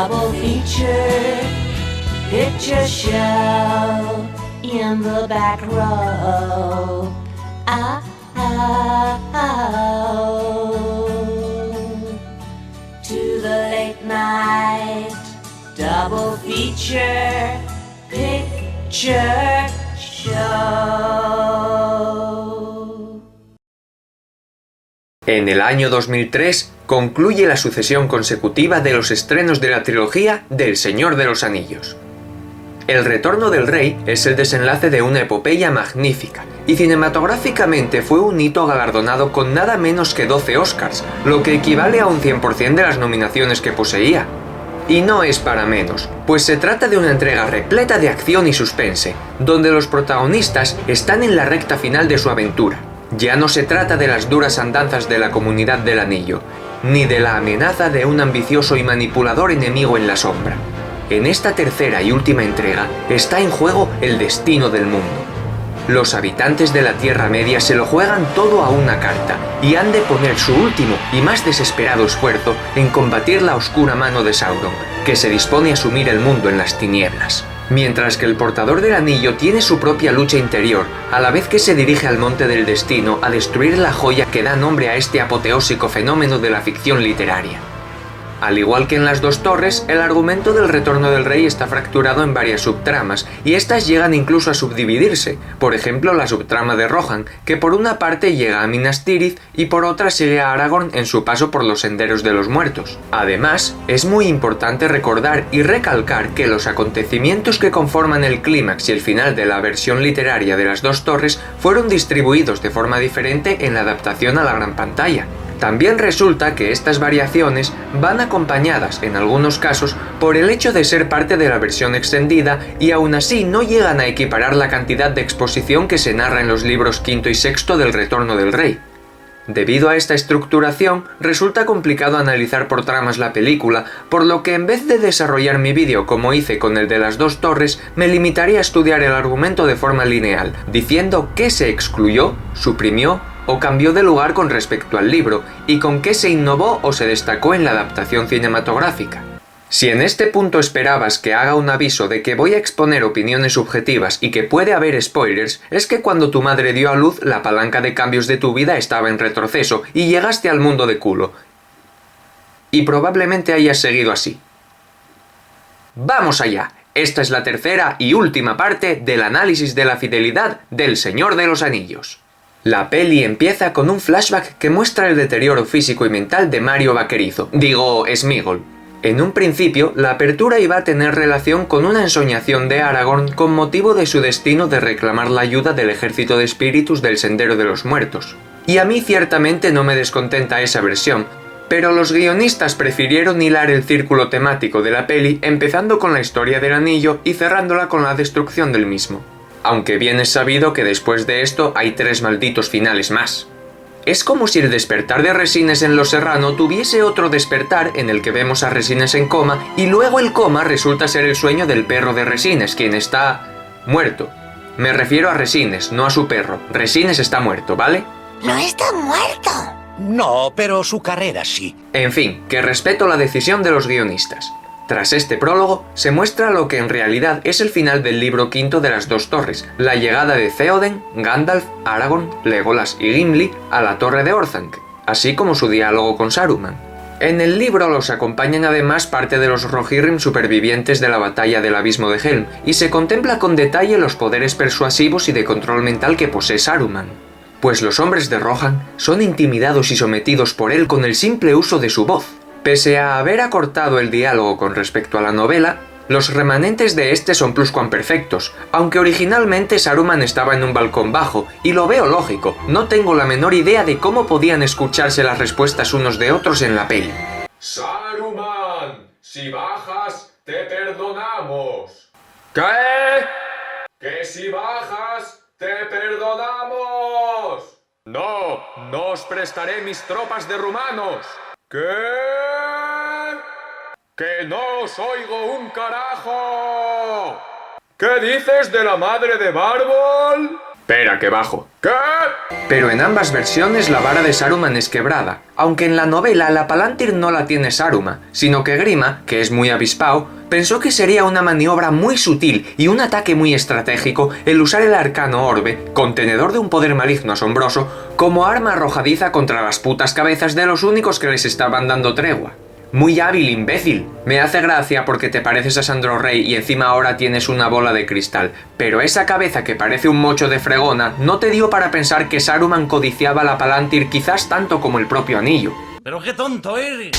double feature picture show in the back row. To the late night double feature picture show. En el año 2003 concluye la sucesión consecutiva de los estrenos de la trilogía del Señor de los Anillos. El Retorno del Rey es el desenlace de una epopeya magnífica, y cinematográficamente fue un hito galardonado con nada menos que 12 Oscars, lo que equivale a un 100% de las nominaciones que poseía. Y no es para menos, pues se trata de una entrega repleta de acción y suspense, donde los protagonistas están en la recta final de su aventura. Ya no se trata de las duras andanzas de la Comunidad del Anillo, ni de la amenaza de un ambicioso y manipulador enemigo en la sombra. En esta tercera y última entrega está en juego el destino del mundo. Los habitantes de la Tierra Media se lo juegan todo a una carta y han de poner su último y más desesperado esfuerzo en combatir la oscura mano de Sauron, que se dispone a sumir el mundo en las tinieblas. Mientras que el portador del anillo tiene su propia lucha interior, a la vez que se dirige al Monte del Destino a destruir la joya que da nombre a este apoteósico fenómeno de la ficción literaria. Al igual que en Las Dos Torres, el argumento del Retorno del Rey está fracturado en varias subtramas, y estas llegan incluso a subdividirse. Por ejemplo, la subtrama de Rohan, que por una parte llega a Minas Tirith y por otra sigue a Aragorn en su paso por los senderos de los muertos. Además, es muy importante recordar y recalcar que los acontecimientos que conforman el clímax y el final de la versión literaria de Las Dos Torres fueron distribuidos de forma diferente en la adaptación a la gran pantalla. También resulta que estas variaciones van acompañadas, en algunos casos, por el hecho de ser parte de la versión extendida y aún así no llegan a equiparar la cantidad de exposición que se narra en los libros quinto y sexto del Retorno del Rey. Debido a esta estructuración, resulta complicado analizar por tramas la película, por lo que en vez de desarrollar mi vídeo como hice con el de Las Dos Torres, me limitaré a estudiar el argumento de forma lineal, diciendo qué se excluyó, suprimió o cambió de lugar con respecto al libro, y con qué se innovó o se destacó en la adaptación cinematográfica. Si en este punto esperabas que haga un aviso de que voy a exponer opiniones subjetivas y que puede haber spoilers, es que cuando tu madre dio a luz, la palanca de cambios de tu vida estaba en retroceso y llegaste al mundo de culo. Y probablemente hayas seguido así. ¡Vamos allá! Esta es la tercera y última parte del análisis de la fidelidad del Señor de los Anillos. La peli empieza con un flashback que muestra el deterioro físico y mental de Mario Vaquerizo, Sméagol. En un principio, la apertura iba a tener relación con una ensoñación de Aragorn con motivo de su destino de reclamar la ayuda del ejército de espíritus del Sendero de los Muertos. Y a mí ciertamente no me descontenta esa versión, pero los guionistas prefirieron hilar el círculo temático de la peli empezando con la historia del anillo y cerrándola con la destrucción del mismo. Aunque bien es sabido que después de esto hay 3 malditos finales más. Es como si el despertar de Resines en Los Serrano tuviese otro despertar en el que vemos a Resines en coma y luego el coma resulta ser el sueño del perro de Resines, quien está muerto. Me refiero a Resines, no a su perro. Resines está muerto, ¿vale? ¡No está muerto! No, pero su carrera sí. En fin, que respeto la decisión de los guionistas. Tras este prólogo, se muestra lo que en realidad es el final del libro quinto de Las Dos Torres, la llegada de Theoden, Gandalf, Aragorn, Legolas y Gimli a la Torre de Orthanc, así como su diálogo con Saruman. En el libro los acompañan además parte de los Rohirrim supervivientes de la batalla del Abismo de Helm, y se contempla con detalle los poderes persuasivos y de control mental que posee Saruman. Pues los hombres de Rohan son intimidados y sometidos por él con el simple uso de su voz. Pese a haber acortado el diálogo con respecto a la novela, los remanentes de este son pluscuamperfectos, aunque originalmente Saruman estaba en un balcón bajo, y lo veo lógico, no tengo la menor idea de cómo podían escucharse las respuestas unos de otros en la peli. Saruman, si bajas, te perdonamos. ¿Qué? Que si bajas, te perdonamos. No, no os prestaré mis tropas de rumanos. ¿Qué? ¡Que no os oigo un carajo! ¿Qué dices de la madre de Bárbol? Espera, que bajo. ¿Qué? Pero en ambas versiones la vara de Saruman es quebrada, aunque en la novela la Palantir no la tiene Saruman, sino que Grima, que es muy avispado, pensó que sería una maniobra muy sutil y un ataque muy estratégico el usar el arcano orbe, contenedor de un poder maligno asombroso, como arma arrojadiza contra las putas cabezas de los únicos que les estaban dando tregua. Muy hábil, imbécil. Me hace gracia porque te pareces a Sandro Rey y encima ahora tienes una bola de cristal, pero esa cabeza que parece un mocho de fregona no te dio para pensar que Saruman codiciaba la Palantir quizás tanto como el propio anillo. ¡Pero qué tonto eres!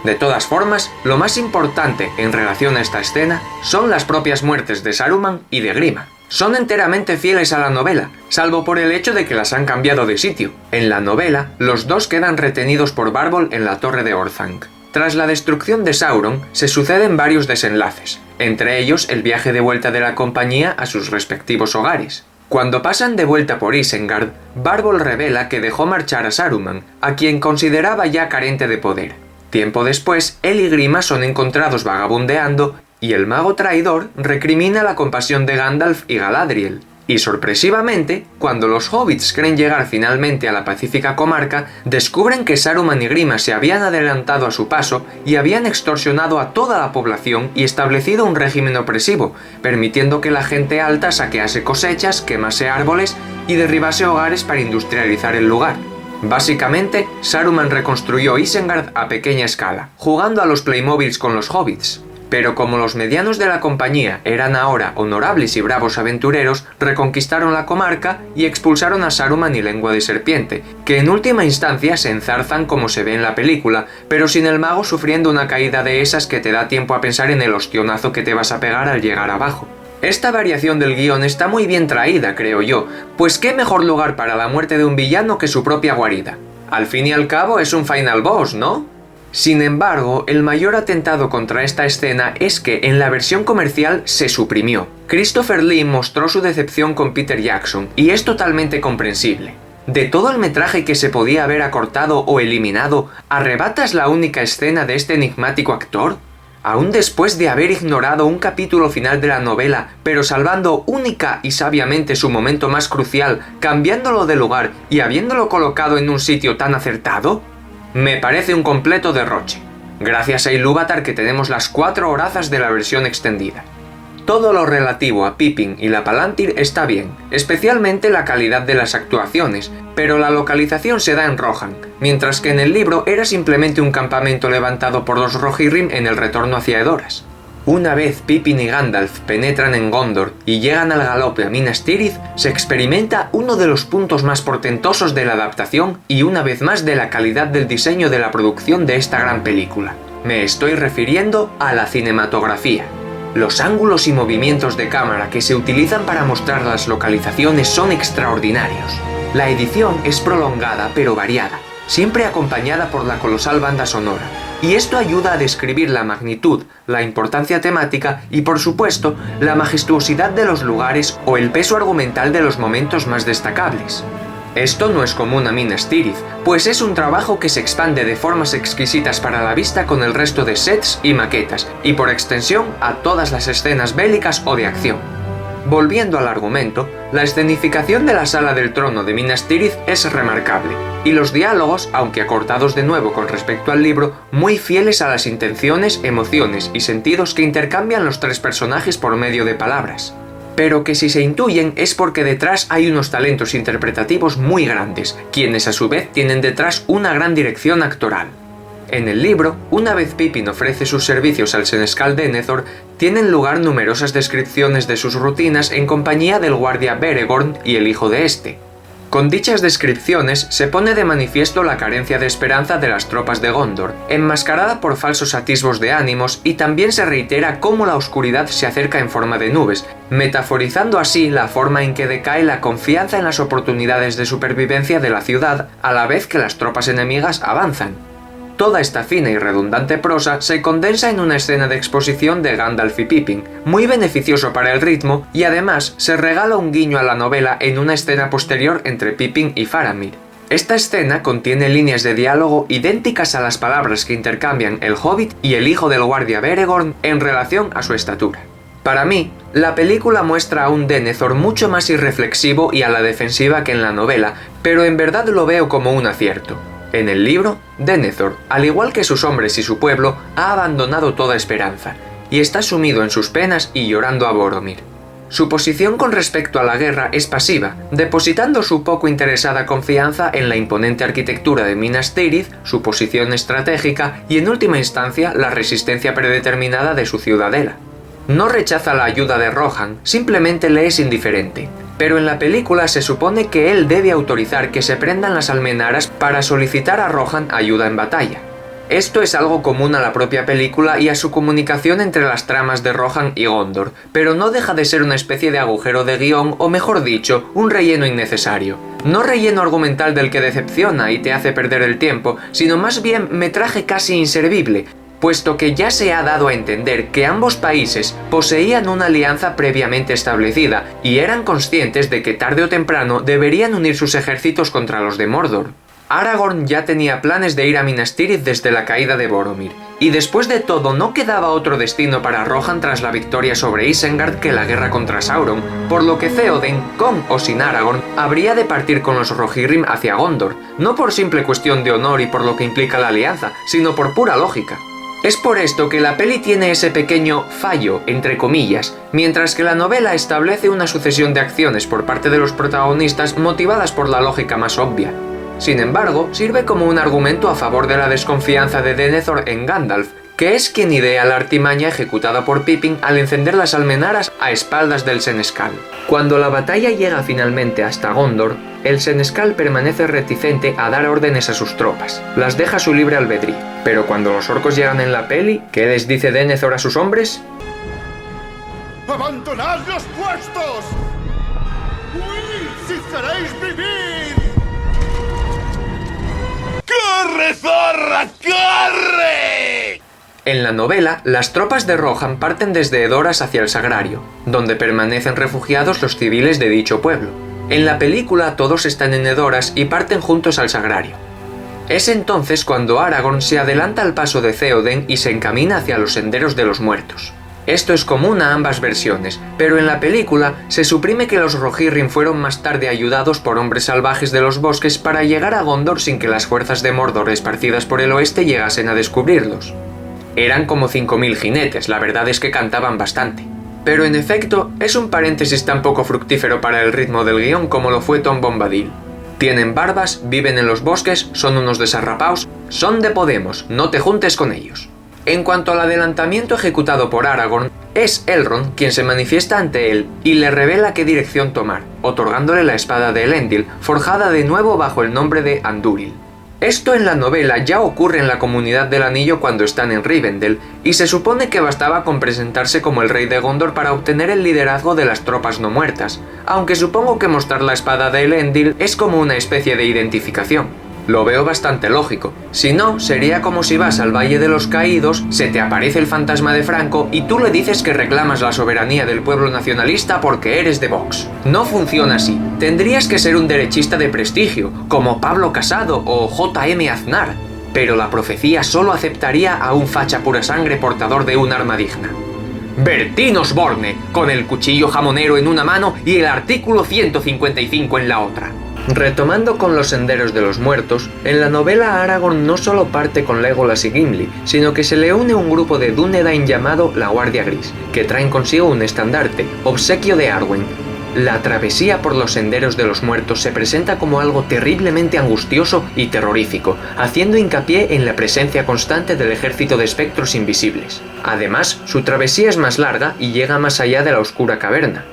De todas formas, lo más importante en relación a esta escena son las propias muertes de Saruman y de Grima. Son enteramente fieles a la novela, salvo por el hecho de que las han cambiado de sitio. En la novela, los dos quedan retenidos por Bárbol en la torre de Orthanc. Tras la destrucción de Sauron, se suceden varios desenlaces, entre ellos el viaje de vuelta de la compañía a sus respectivos hogares. Cuando pasan de vuelta por Isengard, Bárbol revela que dejó marchar a Saruman, a quien consideraba ya carente de poder. Tiempo después, él y Grima son encontrados vagabundeando, y el mago traidor recrimina la compasión de Gandalf y Galadriel. Y sorpresivamente, cuando los hobbits creen llegar finalmente a la pacífica comarca, descubren que Saruman y Grima se habían adelantado a su paso y habían extorsionado a toda la población y establecido un régimen opresivo, permitiendo que la gente alta saquease cosechas, quemase árboles y derribase hogares para industrializar el lugar. Básicamente, Saruman reconstruyó Isengard a pequeña escala, jugando a los Playmobiles con los hobbits. Pero como los medianos de la compañía eran ahora honorables y bravos aventureros, reconquistaron la comarca y expulsaron a Saruman y Lengua de Serpiente, que en última instancia se enzarzan como se ve en la película, pero sin el mago sufriendo una caída de esas que te da tiempo a pensar en el ostionazo que te vas a pegar al llegar abajo. Esta variación del guión está muy bien traída, creo yo, pues qué mejor lugar para la muerte de un villano que su propia guarida. Al fin y al cabo es un final boss, ¿no? Sin embargo, el mayor atentado contra esta escena es que en la versión comercial se suprimió. Christopher Lee mostró su decepción con Peter Jackson, y es totalmente comprensible. De todo el metraje que se podía haber acortado o eliminado, ¿arrebatas la única escena de este enigmático actor? Aún después de haber ignorado un capítulo final de la novela, pero salvando única y sabiamente su momento más crucial, cambiándolo de lugar y habiéndolo colocado en un sitio tan acertado, me parece un completo derroche. Gracias a Ilúvatar que tenemos las 4 horazas de la versión extendida. Todo lo relativo a Pippin y la Palantir está bien, especialmente la calidad de las actuaciones, pero la localización se da en Rohan, mientras que en el libro era simplemente un campamento levantado por los Rohirrim en el retorno hacia Edoras. Una vez Pippin y Gandalf penetran en Gondor y llegan al galope a Minas Tirith, se experimenta uno de los puntos más portentosos de la adaptación y una vez más de la calidad del diseño de la producción de esta gran película. Me estoy refiriendo a la cinematografía. Los ángulos y movimientos de cámara que se utilizan para mostrar las localizaciones son extraordinarios. La edición es prolongada pero variada, siempre acompañada por la colosal banda sonora, y esto ayuda a describir la magnitud, la importancia temática y, por supuesto, la majestuosidad de los lugares o el peso argumental de los momentos más destacables. Esto no es común a Minas Tirith, pues es un trabajo que se expande de formas exquisitas para la vista con el resto de sets y maquetas, y por extensión a todas las escenas bélicas o de acción. Volviendo al argumento, la escenificación de la Sala del Trono de Minas Tirith es remarcable, y los diálogos, aunque acortados de nuevo con respecto al libro, muy fieles a las intenciones, emociones y sentidos que intercambian los 3 personajes por medio de palabras. Pero que si se intuyen es porque detrás hay unos talentos interpretativos muy grandes, quienes a su vez tienen detrás una gran dirección actoral. En el libro, una vez Pippin ofrece sus servicios al senescal Denethor, tienen lugar numerosas descripciones de sus rutinas en compañía del guardia Beregorn y el hijo de este. Con dichas descripciones se pone de manifiesto la carencia de esperanza de las tropas de Gondor, enmascarada por falsos atisbos de ánimos, y también se reitera cómo la oscuridad se acerca en forma de nubes, metaforizando así la forma en que decae la confianza en las oportunidades de supervivencia de la ciudad a la vez que las tropas enemigas avanzan. Toda esta fina y redundante prosa se condensa en una escena de exposición de Gandalf y Pippin, muy beneficioso para el ritmo, y además se regala un guiño a la novela en una escena posterior entre Pippin y Faramir. Esta escena contiene líneas de diálogo idénticas a las palabras que intercambian el Hobbit y el hijo del guardia Beregorn en relación a su estatura. Para mí, la película muestra a un Denethor mucho más irreflexivo y a la defensiva que en la novela, pero en verdad lo veo como un acierto. En el libro, Denethor, al igual que sus hombres y su pueblo, ha abandonado toda esperanza, y está sumido en sus penas y llorando a Boromir. Su posición con respecto a la guerra es pasiva, depositando su poco interesada confianza en la imponente arquitectura de Minas Tirith, su posición estratégica y en última instancia la resistencia predeterminada de su ciudadela. No rechaza la ayuda de Rohan, simplemente le es indiferente. Pero en la película se supone que él debe autorizar que se prendan las almenaras para solicitar a Rohan ayuda en batalla. Esto es algo común a la propia película y a su comunicación entre las tramas de Rohan y Gondor, pero no deja de ser una especie de agujero de guión, o mejor dicho, un relleno innecesario. No relleno argumental del que decepciona y te hace perder el tiempo, sino más bien metraje casi inservible, puesto que ya se ha dado a entender que ambos países poseían una alianza previamente establecida y eran conscientes de que tarde o temprano deberían unir sus ejércitos contra los de Mordor. Aragorn ya tenía planes de ir a Minas Tirith desde la caída de Boromir, y después de todo no quedaba otro destino para Rohan tras la victoria sobre Isengard que la guerra contra Sauron, por lo que Theoden, con o sin Aragorn, habría de partir con los Rohirrim hacia Gondor, no por simple cuestión de honor y por lo que implica la alianza, sino por pura lógica. Es por esto que la peli tiene ese pequeño fallo, entre comillas, mientras que la novela establece una sucesión de acciones por parte de los protagonistas motivadas por la lógica más obvia. Sin embargo, sirve como un argumento a favor de la desconfianza de Denethor en Gandalf, que es quien idea la artimaña ejecutada por Pippin al encender las almenaras a espaldas del Senescal. Cuando la batalla llega finalmente hasta Gondor, el Senescal permanece reticente a dar órdenes a sus tropas, las deja a su libre albedrío. Pero cuando los orcos llegan en la peli, ¿qué les dice Denethor a sus hombres? ¡Abandonad los puestos! ¡Huid si queréis vivir! ¡Corre, zorra, corre! En la novela, las tropas de Rohan parten desde Edoras hacia el Sagrario, donde permanecen refugiados los civiles de dicho pueblo. En la película todos están en Edoras y parten juntos al Sagrario. Es entonces cuando Aragorn se adelanta al paso de Theoden y se encamina hacia los senderos de los muertos. Esto es común a ambas versiones, pero en la película se suprime que los Rohirrim fueron más tarde ayudados por hombres salvajes de los bosques para llegar a Gondor sin que las fuerzas de Mordor esparcidas por el oeste llegasen a descubrirlos. Eran como 5000 jinetes, la verdad es que cantaban bastante. Pero en efecto, es un paréntesis tan poco fructífero para el ritmo del guión como lo fue Tom Bombadil. Tienen barbas, viven en los bosques, son unos desarrapaos, son de Podemos, no te juntes con ellos. En cuanto al adelantamiento ejecutado por Aragorn, es Elrond quien se manifiesta ante él y le revela qué dirección tomar, otorgándole la espada de Elendil, forjada de nuevo bajo el nombre de Andúril. Esto en la novela ya ocurre en la Comunidad del Anillo cuando están en Rivendell, y se supone que bastaba con presentarse como el rey de Gondor para obtener el liderazgo de las tropas no muertas, aunque supongo que mostrar la espada de Elendil es como una especie de identificación. Lo veo bastante lógico. Si no, sería como si vas al Valle de los Caídos, se te aparece el fantasma de Franco y tú le dices que reclamas la soberanía del pueblo nacionalista porque eres de Vox. No funciona así. Tendrías que ser un derechista de prestigio, como Pablo Casado o J.M. Aznar. Pero la profecía solo aceptaría a un facha pura sangre portador de un arma digna. Bertín Osborne, con el cuchillo jamonero en una mano y el artículo 155 en la otra. Retomando con los senderos de los muertos, en la novela Aragorn no solo parte con Legolas y Gimli, sino que se le une un grupo de Dúnedain llamado la Guardia Gris, que traen consigo un estandarte, obsequio de Arwen. La travesía por los senderos de los muertos se presenta como algo terriblemente angustioso y terrorífico, haciendo hincapié en la presencia constante del ejército de espectros invisibles. Además, su travesía es más larga y llega más allá de la oscura caverna.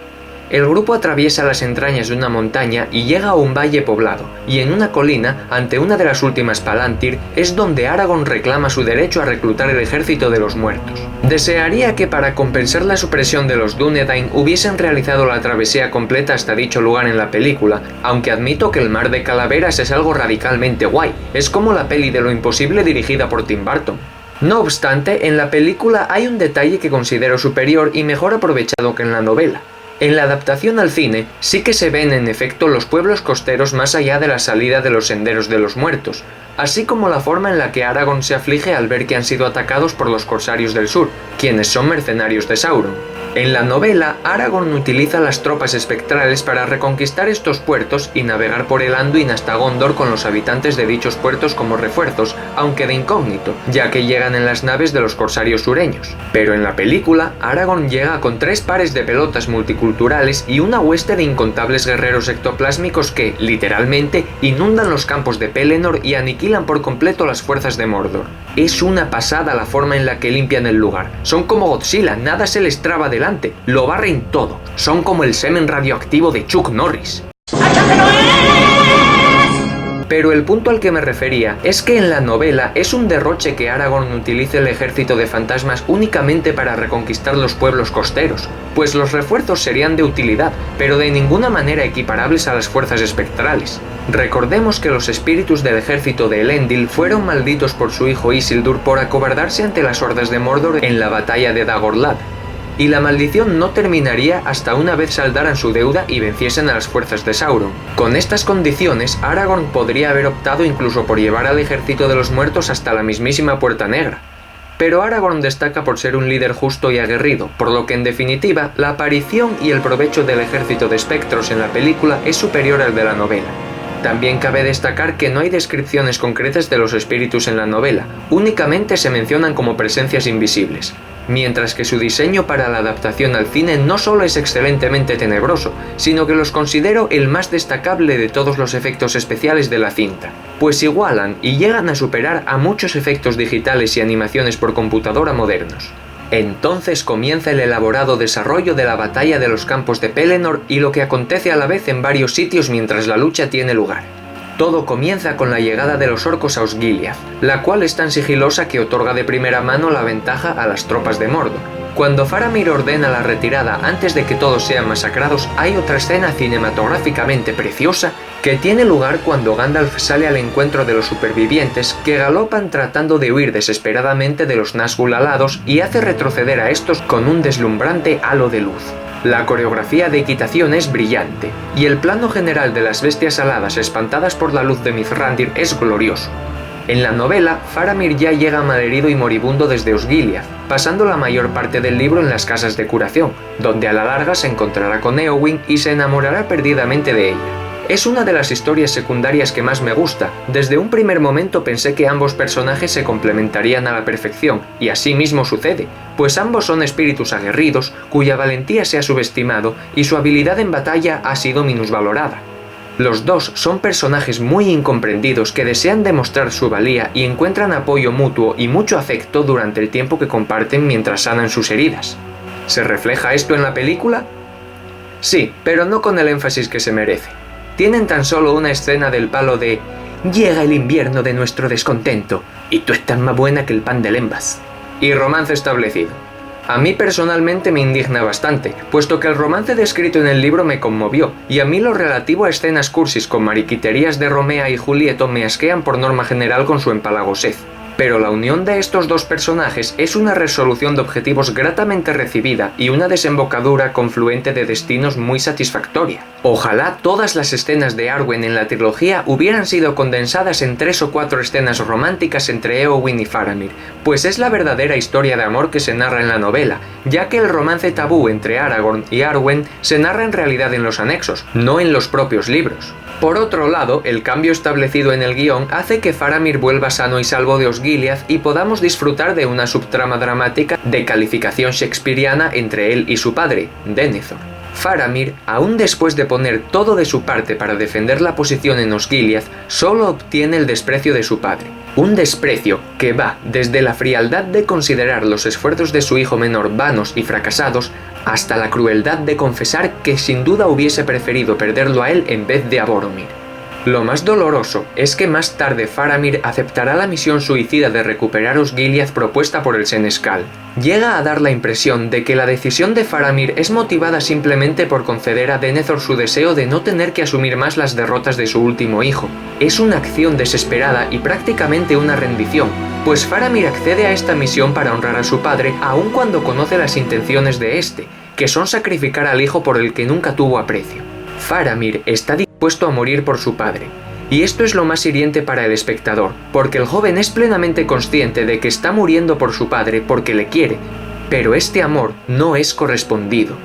El grupo atraviesa las entrañas de una montaña y llega a un valle poblado, y en una colina, ante una de las últimas Palantir, es donde Aragorn reclama su derecho a reclutar el ejército de los muertos. Desearía que para compensar la supresión de los Dúnedain hubiesen realizado la travesía completa hasta dicho lugar en la película, aunque admito que el Mar de Calaveras es algo radicalmente guay, es como la peli de lo imposible dirigida por Tim Burton. No obstante, en la película hay un detalle que considero superior y mejor aprovechado que en la novela. En la adaptación al cine sí que se ven en efecto los pueblos costeros más allá de la salida de los senderos de los muertos, así como la forma en la que Aragorn se aflige al ver que han sido atacados por los corsarios del sur, quienes son mercenarios de Sauron. En la novela, Aragorn utiliza las tropas espectrales para reconquistar estos puertos y navegar por el Anduin hasta Gondor con los habitantes de dichos puertos como refuerzos, aunque de incógnito, ya que llegan en las naves de los corsarios sureños. Pero en la película, Aragorn llega con 3 pares de pelotas multiculturales y una hueste de incontables guerreros ectoplásmicos que, literalmente, inundan los campos de Pelennor y aniquilan por completo las fuerzas de Mordor. Es una pasada la forma en la que limpian el lugar. Son como Godzilla, nada se les traba delante, lo barren todo. Son como el semen radioactivo de Chuck Norris. Pero el punto al que me refería es que en la novela es un derroche que Aragorn utilice el ejército de fantasmas únicamente para reconquistar los pueblos costeros, pues los refuerzos serían de utilidad, pero de ninguna manera equiparables a las fuerzas espectrales. Recordemos que los espíritus del ejército de Elendil fueron malditos por su hijo Isildur por acobardarse ante las hordas de Mordor en la batalla de Dagorlad. Y la maldición no terminaría hasta una vez saldaran su deuda y venciesen a las fuerzas de Sauron. Con estas condiciones, Aragorn podría haber optado incluso por llevar al ejército de los muertos hasta la mismísima Puerta Negra. Pero Aragorn destaca por ser un líder justo y aguerrido, por lo que en definitiva, la aparición y el provecho del ejército de espectros en la película es superior al de la novela. También cabe destacar que no hay descripciones concretas de los espíritus en la novela, únicamente se mencionan como presencias invisibles. Mientras que su diseño para la adaptación al cine no solo es excelentemente tenebroso, sino que los considero el más destacable de todos los efectos especiales de la cinta, pues igualan y llegan a superar a muchos efectos digitales y animaciones por computadora modernos. Entonces comienza el elaborado desarrollo de la batalla de los campos de Pelennor y lo que acontece a la vez en varios sitios mientras la lucha tiene lugar. Todo comienza con la llegada de los orcos a Osgiliath, la cual es tan sigilosa que otorga de primera mano la ventaja a las tropas de Mordor. Cuando Faramir ordena la retirada antes de que todos sean masacrados, hay otra escena cinematográficamente preciosa que tiene lugar cuando Gandalf sale al encuentro de los supervivientes que galopan tratando de huir desesperadamente de los Nazgûl alados y hace retroceder a estos con un deslumbrante halo de luz. La coreografía de equitación es brillante, y el plano general de las bestias aladas espantadas por la luz de Mithrandir es glorioso. En la novela, Faramir ya llega malherido y moribundo desde Osgiliath, pasando la mayor parte del libro en las casas de curación, donde a la larga se encontrará con Éowyn y se enamorará perdidamente de ella. Es una de las historias secundarias que más me gusta. Desde un primer momento pensé que ambos personajes se complementarían a la perfección, y así mismo sucede, pues ambos son espíritus aguerridos, cuya valentía se ha subestimado y su habilidad en batalla ha sido minusvalorada. Los dos son personajes muy incomprendidos que desean demostrar su valía y encuentran apoyo mutuo y mucho afecto durante el tiempo que comparten mientras sanan sus heridas. ¿Se refleja esto en la película? Sí, pero no con el énfasis que se merece. Tienen tan solo una escena del palo de «Llega el invierno de nuestro descontento, y tú estás más buena que el pan de lembas» y romance establecido. A mí personalmente me indigna bastante, puesto que el romance descrito en el libro me conmovió, y a mí lo relativo a escenas cursis con mariquiterías de Romea y Julieto me asquean por norma general con su empalagosez. Pero la unión de estos dos personajes es una resolución de objetivos gratamente recibida y una desembocadura confluente de destinos muy satisfactoria. Ojalá todas las escenas de Arwen en la trilogía hubieran sido condensadas en 3 o 4 escenas románticas entre Éowyn y Faramir, pues es la verdadera historia de amor que se narra en la novela, ya que el romance tabú entre Aragorn y Arwen se narra en realidad en los anexos, no en los propios libros. Por otro lado, el cambio establecido en el guión hace que Faramir vuelva sano y salvo de Osgiliath y podamos disfrutar de una subtrama dramática de calificación shakespeariana entre él y su padre, Denethor. Faramir, aún después de poner todo de su parte para defender la posición en Osgiliath, solo obtiene el desprecio de su padre. Un desprecio que va desde la frialdad de considerar los esfuerzos de su hijo menor vanos y fracasados, hasta la crueldad de confesar que sin duda hubiese preferido perderlo a él en vez de a Boromir. Lo más doloroso es que más tarde Faramir aceptará la misión suicida de recuperar Osgiliath propuesta por el Senescal. Llega a dar la impresión de que la decisión de Faramir es motivada simplemente por conceder a Denethor su deseo de no tener que asumir más las derrotas de su último hijo. Es una acción desesperada y prácticamente una rendición, pues Faramir accede a esta misión para honrar a su padre aun cuando conoce las intenciones de este, que son sacrificar al hijo por el que nunca tuvo aprecio. Faramir está dispuesto a morir por su padre, y esto es lo más hiriente para el espectador, porque el joven es plenamente consciente de que está muriendo por su padre porque le quiere, pero este amor no es correspondido.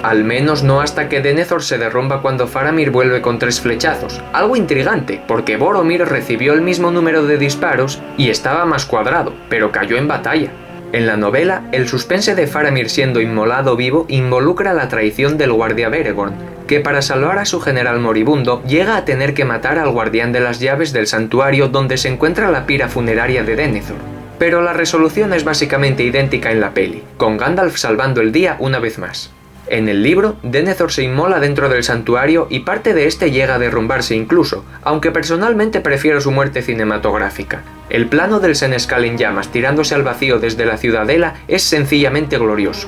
Al menos no hasta que Denethor se derrumba cuando Faramir vuelve con 3 flechazos, algo intrigante, porque Boromir recibió el mismo número de disparos y estaba más cuadrado, pero cayó en batalla. En la novela, el suspense de Faramir siendo inmolado vivo involucra la traición del guardia Beregorn, que para salvar a su general moribundo llega a tener que matar al guardián de las llaves del santuario donde se encuentra la pira funeraria de Denethor. Pero la resolución es básicamente idéntica en la peli, con Gandalf salvando el día una vez más. En el libro, Denethor se inmola dentro del santuario y parte de este llega a derrumbarse incluso, aunque personalmente prefiero su muerte cinematográfica. El plano del senescal en llamas tirándose al vacío desde la ciudadela es sencillamente glorioso.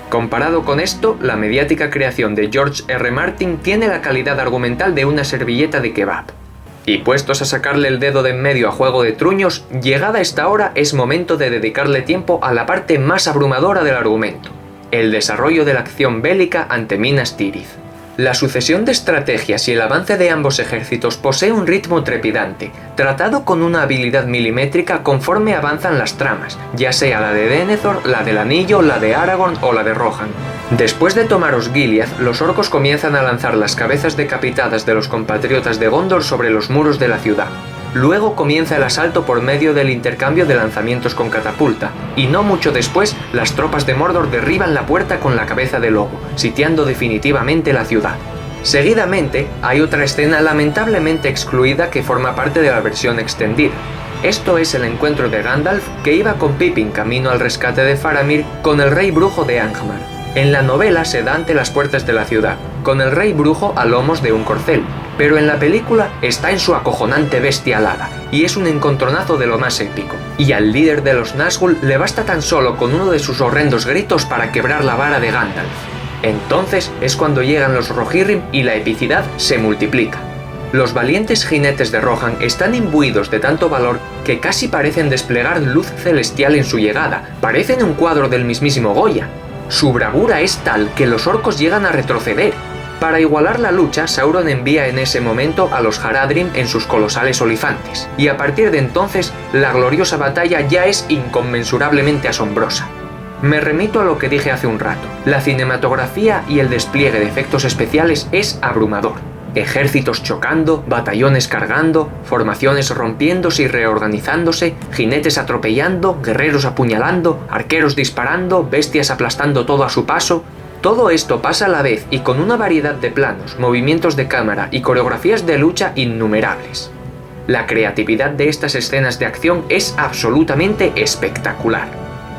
Comparado con esto, la mediática creación de George R. Martin tiene la calidad argumental de una servilleta de kebab. Y puestos a sacarle el dedo de en medio a Juego de Truños, llegada esta hora es momento de dedicarle tiempo a la parte más abrumadora del argumento: el desarrollo de la acción bélica ante Minas Tirith. La sucesión de estrategias y el avance de ambos ejércitos posee un ritmo trepidante, tratado con una habilidad milimétrica conforme avanzan las tramas, ya sea la de Denethor, la del Anillo, la de Aragorn o la de Rohan. Después de tomar Osgiliath, los orcos comienzan a lanzar las cabezas decapitadas de los compatriotas de Gondor sobre los muros de la ciudad. Luego comienza el asalto por medio del intercambio de lanzamientos con catapulta, y no mucho después, las tropas de Mordor derriban la puerta con la cabeza de lobo, sitiando definitivamente la ciudad. Seguidamente, hay otra escena lamentablemente excluida que forma parte de la versión extendida. Esto es el encuentro de Gandalf, que iba con Pippin camino al rescate de Faramir, con el rey brujo de Angmar. En la novela se da ante las puertas de la ciudad, con el rey brujo a lomos de un corcel, pero en la película está en su acojonante bestia alada, y es un encontronazo de lo más épico. Y al líder de los Nazgûl le basta tan solo con uno de sus horrendos gritos para quebrar la vara de Gandalf. Entonces es cuando llegan los Rohirrim y la epicidad se multiplica. Los valientes jinetes de Rohan están imbuidos de tanto valor que casi parecen desplegar luz celestial en su llegada, parecen un cuadro del mismísimo Goya. Su bravura es tal que los orcos llegan a retroceder. Para igualar la lucha, Sauron envía en ese momento a los Haradrim en sus colosales olifantes, y a partir de entonces, la gloriosa batalla ya es inconmensurablemente asombrosa. Me remito a lo que dije hace un rato, la cinematografía y el despliegue de efectos especiales es abrumador. Ejércitos chocando, batallones cargando, formaciones rompiéndose y reorganizándose, jinetes atropellando, guerreros apuñalando, arqueros disparando, bestias aplastando todo a su paso. Todo esto pasa a la vez y con una variedad de planos, movimientos de cámara y coreografías de lucha innumerables. La creatividad de estas escenas de acción es absolutamente espectacular.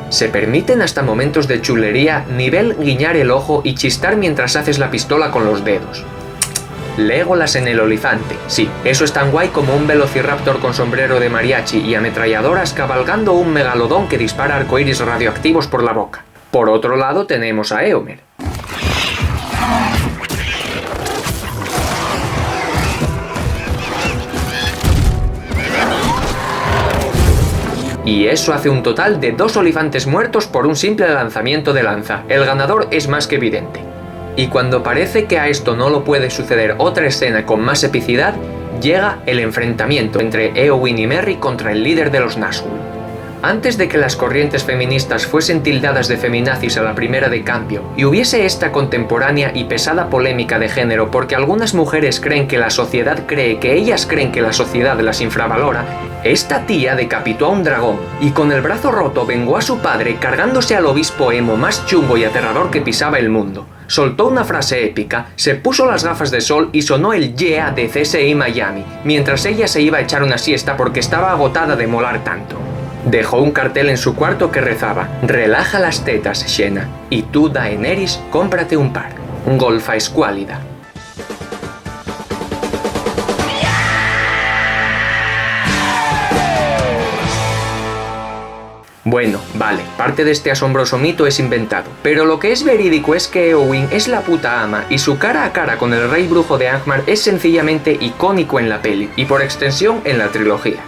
Se permiten hasta momentos de chulería nivel guiñar el ojo y chistar mientras haces la pistola con los dedos. Legolas en el olifante, sí, eso es tan guay como un velociraptor con sombrero de mariachi y ametralladoras cabalgando un megalodón que dispara arcoíris radioactivos por la boca. Por otro lado tenemos a Éomer. Y eso hace un total de 2 olifantes muertos por un simple lanzamiento de lanza. El ganador es más que evidente. Y cuando parece que a esto no lo puede suceder otra escena con más epicidad, llega el enfrentamiento entre Éowyn y Merry contra el líder de los Nazgûl. Antes de que las corrientes feministas fuesen tildadas de feminazis a la primera de cambio y hubiese esta contemporánea y pesada polémica de género porque algunas mujeres creen que la sociedad cree que ellas creen que la sociedad las infravalora, esta tía decapitó a un dragón y con el brazo roto vengó a su padre cargándose al obispo emo más chungo y aterrador que pisaba el mundo. Soltó una frase épica, se puso las gafas de sol y sonó el yeah de CSI Miami, mientras ella se iba a echar una siesta porque estaba agotada de molar tanto. Dejó un cartel en su cuarto que rezaba: relaja las tetas, Xena, y tú, Daenerys, cómprate un par. Golfa escuálida. Bueno, vale, parte de este asombroso mito es inventado, pero lo que es verídico es que Éowyn es la puta ama y su cara a cara con el rey brujo de Angmar es sencillamente icónico en la peli y por extensión en la trilogía.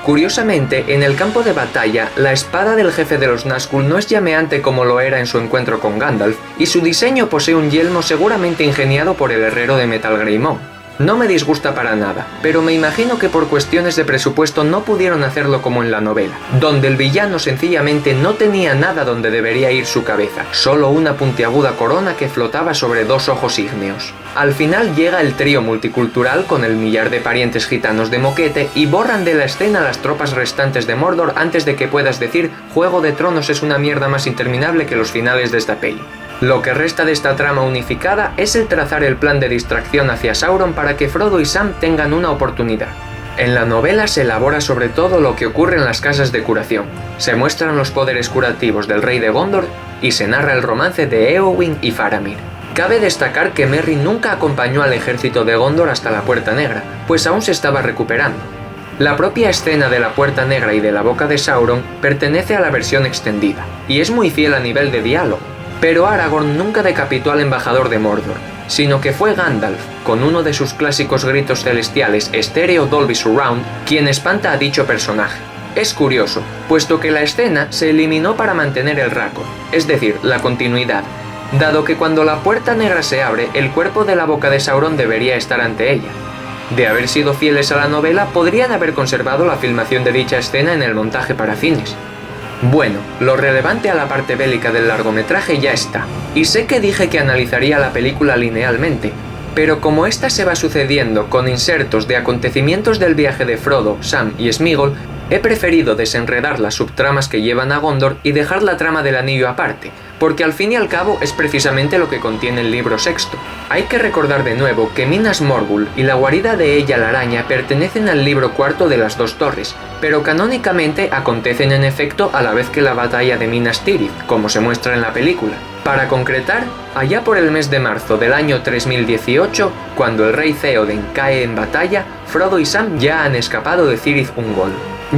Curiosamente, en el campo de batalla, la espada del jefe de los Nazgûl no es llameante como lo era en su encuentro con Gandalf, y su diseño posee un yelmo seguramente ingeniado por el herrero de Metal Greymon. No me disgusta para nada, pero me imagino que por cuestiones de presupuesto no pudieron hacerlo como en la novela, donde el villano sencillamente no tenía nada donde debería ir su cabeza, solo una puntiaguda corona que flotaba sobre dos ojos ígneos. Al final llega el trío multicultural con el millar de parientes gitanos de Moquete y borran de la escena las tropas restantes de Mordor antes de que puedas decir Juego de Tronos es una mierda más interminable que los finales de esta peli. Lo que resta de esta trama unificada es el trazar el plan de distracción hacia Sauron para que Frodo y Sam tengan una oportunidad. En la novela se elabora sobre todo lo que ocurre en las casas de curación, se muestran los poderes curativos del rey de Gondor y se narra el romance de Éowyn y Faramir. Cabe destacar que Merry nunca acompañó al ejército de Gondor hasta la Puerta Negra, pues aún se estaba recuperando. La propia escena de la Puerta Negra y de la boca de Sauron pertenece a la versión extendida, y es muy fiel a nivel de diálogo. Pero Aragorn nunca decapitó al embajador de Mordor, sino que fue Gandalf, con uno de sus clásicos gritos celestiales estéreo Dolby Surround, quien espanta a dicho personaje. Es curioso, puesto que la escena se eliminó para mantener el récord, es decir, la continuidad, dado que cuando la Puerta Negra se abre, el cuerpo de la boca de Sauron debería estar ante ella. De haber sido fieles a la novela, podrían haber conservado la filmación de dicha escena en el montaje para cines. Bueno, lo relevante a la parte bélica del largometraje ya está, y sé que dije que analizaría la película linealmente, pero como esta se va sucediendo con insertos de acontecimientos del viaje de Frodo, Sam y Sméagol, he preferido desenredar las subtramas que llevan a Gondor y dejar la trama del anillo aparte, porque al fin y al cabo es precisamente lo que contiene el libro sexto. Hay que recordar de nuevo que Minas Morgul y la guarida de ella la araña pertenecen al libro cuarto de las dos torres, pero canónicamente acontecen en efecto a la vez que la batalla de Minas Tirith, como se muestra en la película. Para concretar, allá por el mes de marzo del año 3018, cuando el rey Theoden cae en batalla, Frodo y Sam ya han escapado de Cirith Ungol.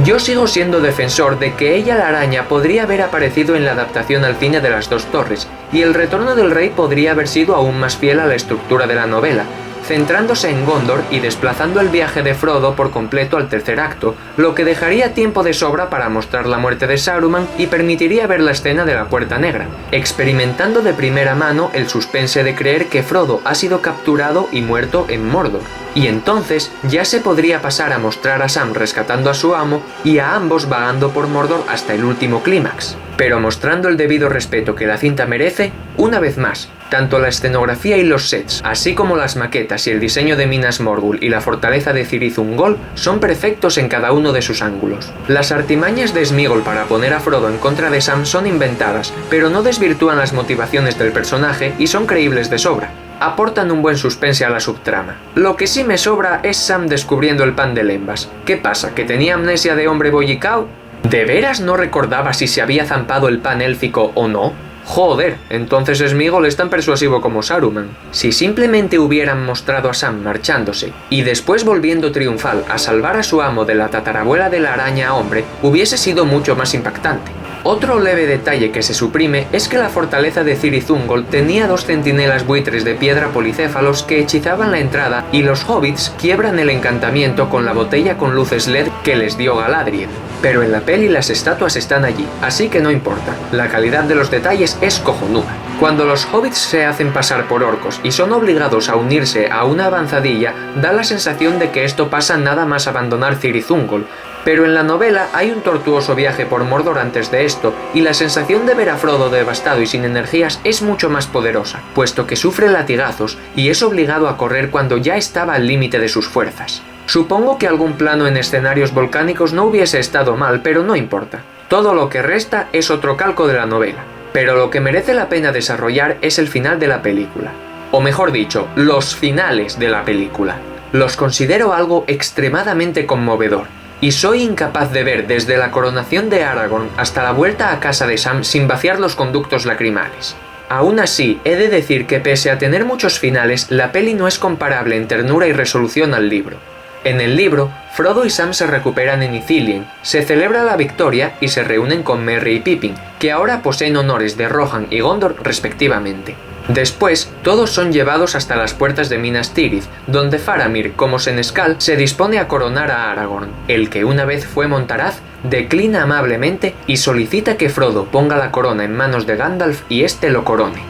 Yo sigo siendo defensor de que ella la araña podría haber aparecido en la adaptación al cine de las dos torres, y el retorno del rey podría haber sido aún más fiel a la estructura de la novela, centrándose en Gondor y desplazando el viaje de Frodo por completo al tercer acto, lo que dejaría tiempo de sobra para mostrar la muerte de Saruman y permitiría ver la escena de la Puerta Negra, experimentando de primera mano el suspense de creer que Frodo ha sido capturado y muerto en Mordor. Y entonces ya se podría pasar a mostrar a Sam rescatando a su amo y a ambos vagando por Mordor hasta el último clímax, pero mostrando el debido respeto que la cinta merece, una vez más. Tanto la escenografía y los sets, así como las maquetas y el diseño de Minas Morgul y la fortaleza de Cirith Ungol son perfectos en cada uno de sus ángulos. Las artimañas de Sméagol para poner a Frodo en contra de Sam son inventadas, pero no desvirtúan las motivaciones del personaje y son creíbles de sobra. Aportan un buen suspense a la subtrama. Lo que sí me sobra es Sam descubriendo el pan de lembas. ¿Qué pasa? ¿Que tenía amnesia de hombre bollicao? ¿De veras no recordaba si se había zampado el pan élfico o no? Joder, entonces Sméagol es tan persuasivo como Saruman. Si simplemente hubieran mostrado a Sam marchándose y después volviendo triunfal a salvar a su amo de la tatarabuela de la araña hombre, hubiese sido mucho más impactante. Otro leve detalle que se suprime es que la fortaleza de Cirith Ungol tenía dos centinelas buitres de piedra policéfalos que hechizaban la entrada y los hobbits quiebran el encantamiento con la botella con luces LED que les dio Galadriel. Pero en la peli las estatuas están allí, así que no importa, la calidad de los detalles es cojonuda. Cuando los hobbits se hacen pasar por orcos y son obligados a unirse a una avanzadilla, da la sensación de que esto pasa nada más abandonar Cirith Ungol, pero en la novela hay un tortuoso viaje por Mordor antes de esto, y la sensación de ver a Frodo devastado y sin energías es mucho más poderosa, puesto que sufre latigazos y es obligado a correr cuando ya estaba al límite de sus fuerzas. Supongo que algún plano en escenarios volcánicos no hubiese estado mal, pero no importa. Todo lo que resta es otro calco de la novela. Pero lo que merece la pena desarrollar es el final de la película. O mejor dicho, los finales de la película. Los considero algo extremadamente conmovedor. Y soy incapaz de ver desde la coronación de Aragorn hasta la vuelta a casa de Sam sin vaciar los conductos lacrimales. Aún así, he de decir que pese a tener muchos finales, la peli no es comparable en ternura y resolución al libro. En el libro, Frodo y Sam se recuperan en Ithilien, se celebra la victoria y se reúnen con Merry y Pippin, que ahora poseen honores de Rohan y Gondor respectivamente. Después, todos son llevados hasta las puertas de Minas Tirith, donde Faramir, como senescal, se dispone a coronar a Aragorn, el que una vez fue Montaraz, declina amablemente y solicita que Frodo ponga la corona en manos de Gandalf y éste lo corone.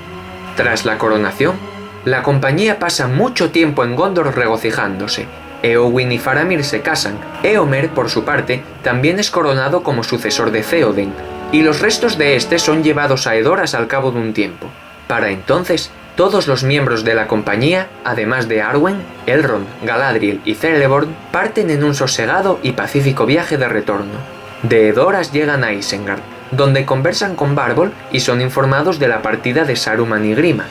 Tras la coronación, la compañía pasa mucho tiempo en Gondor regocijándose. Éowyn y Faramir se casan. Éomer, por su parte, también es coronado como sucesor de Théoden, y los restos de este son llevados a Edoras al cabo de un tiempo. Para entonces, todos los miembros de la compañía, además de Arwen, Elrond, Galadriel y Celeborn, parten en un sosegado y pacífico viaje de retorno. De Edoras llegan a Isengard, donde conversan con Bárbol y son informados de la partida de Saruman y Grima.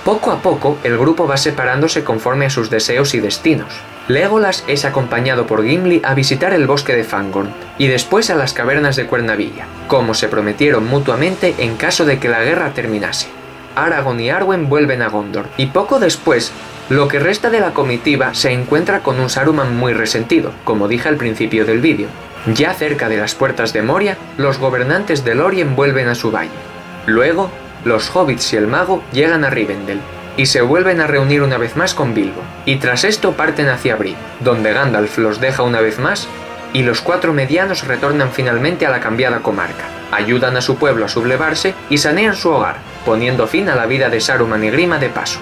Poco a poco, el grupo va separándose conforme a sus deseos y destinos. Legolas es acompañado por Gimli a visitar el bosque de Fangorn y después a las cavernas de Cuernavilla, como se prometieron mutuamente en caso de que la guerra terminase. Aragorn y Arwen vuelven a Gondor, y poco después, lo que resta de la comitiva se encuentra con un Saruman muy resentido, como dije al principio del vídeo. Ya cerca de las puertas de Moria, los gobernantes de Lórien vuelven a su valle. Luego, los hobbits y el mago llegan a Rivendell, y se vuelven a reunir una vez más con Bilbo, y tras esto parten hacia Bree, donde Gandalf los deja una vez más, y los 4 medianos retornan finalmente a la cambiada comarca, ayudan a su pueblo a sublevarse y sanean su hogar, poniendo fin a la vida de Saruman y Grima de paso.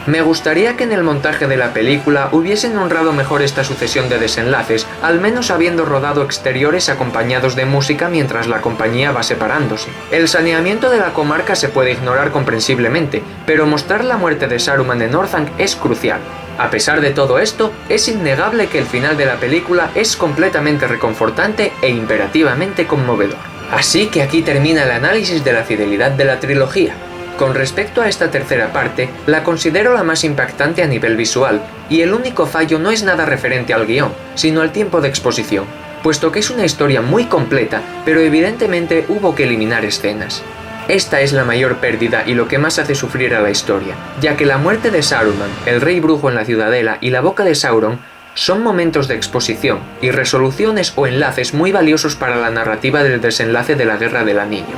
Me gustaría que en el montaje de la película hubiesen honrado mejor esta sucesión de desenlaces, al menos habiendo rodado exteriores acompañados de música mientras la compañía va separándose. El saneamiento de la comarca se puede ignorar comprensiblemente, pero mostrar la muerte de Saruman en Orthanc es crucial. A pesar de todo esto, es innegable que el final de la película es completamente reconfortante e imperativamente conmovedor. Así que aquí termina el análisis de la fidelidad de la trilogía. Con respecto a esta tercera parte, la considero la más impactante a nivel visual, y el único fallo no es nada referente al guión, sino al tiempo de exposición, puesto que es una historia muy completa, pero evidentemente hubo que eliminar escenas. Esta es la mayor pérdida y lo que más hace sufrir a la historia, ya que la muerte de Saruman, el rey brujo en la ciudadela y la boca de Sauron son momentos de exposición y resoluciones o enlaces muy valiosos para la narrativa del desenlace de la Guerra del Anillo.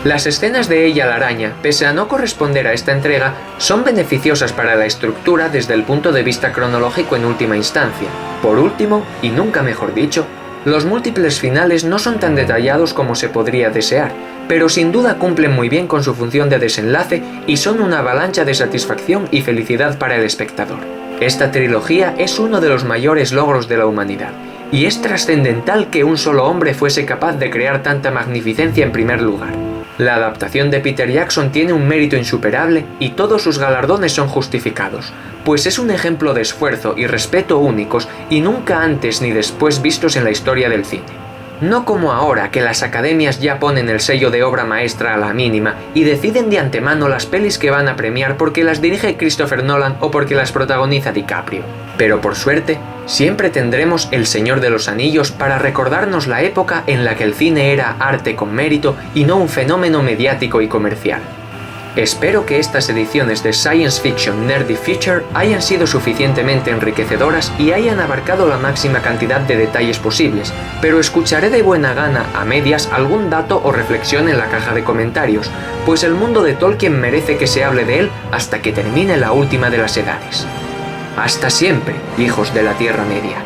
Las escenas de Ella la araña, pese a no corresponder a esta entrega, son beneficiosas para la estructura desde el punto de vista cronológico en última instancia. Por último, y nunca mejor dicho, los múltiples finales no son tan detallados como se podría desear, pero sin duda cumplen muy bien con su función de desenlace y son una avalancha de satisfacción y felicidad para el espectador. Esta trilogía es uno de los mayores logros de la humanidad, y es trascendental que un solo hombre fuese capaz de crear tanta magnificencia en primer lugar. La adaptación de Peter Jackson tiene un mérito insuperable y todos sus galardones son justificados, pues es un ejemplo de esfuerzo y respeto únicos y nunca antes ni después vistos en la historia del cine. No como ahora que las academias ya ponen el sello de obra maestra a la mínima y deciden de antemano las pelis que van a premiar porque las dirige Christopher Nolan o porque las protagoniza DiCaprio. Pero por suerte, siempre tendremos El Señor de los Anillos para recordarnos la época en la que el cine era arte con mérito y no un fenómeno mediático y comercial. Espero que estas ediciones de Science Fiction Nerdy Feature hayan sido suficientemente enriquecedoras y hayan abarcado la máxima cantidad de detalles posibles, pero escucharé de buena gana a medias algún dato o reflexión en la caja de comentarios, pues el mundo de Tolkien merece que se hable de él hasta que termine la última de las edades. Hasta siempre, hijos de la Tierra Media.